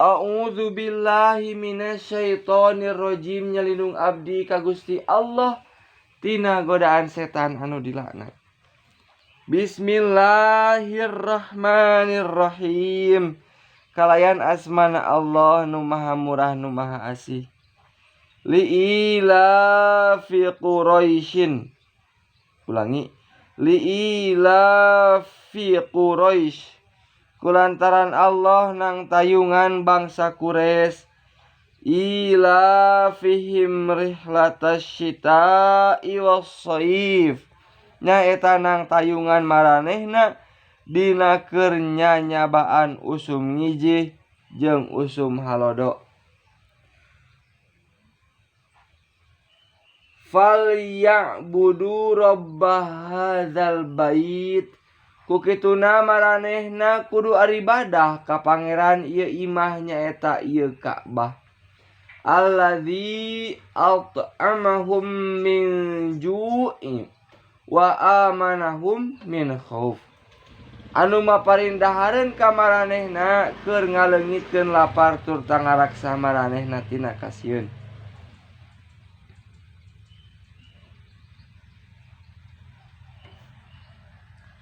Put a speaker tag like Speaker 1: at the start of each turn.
Speaker 1: A'udzu billahi minasyaitonir rajim. Nyalindung abdi ka Gusti Allah tina godaan setan anu dilaknat. Bismillahirrahmanirrahim. Kalayan asmana Allah nu maha murah nu maha asih. Liila fi Quraisyin. Ulangi. Liila fi Quraisy. Kulantaran Allah nang tayungan bangsa Quraisy. Ila fihim rihlatas syita'i was-shaif. Nya eta nang tayungan maranehna dina keur nyanyabaan usum ngijih jeung usum halodo. Falyabudu rabb hadzal bait. Kukituna maranehna kudu aribadah ka pangeran ieu imah nyaeta ieu Ka'bah. Alladzi at'amahum min ju'i wa amanahum min khauf. Anu maparindahareun ka maranehna keur ngaleungitkeun lapar tur tangaraksa maranehna tina kasieun.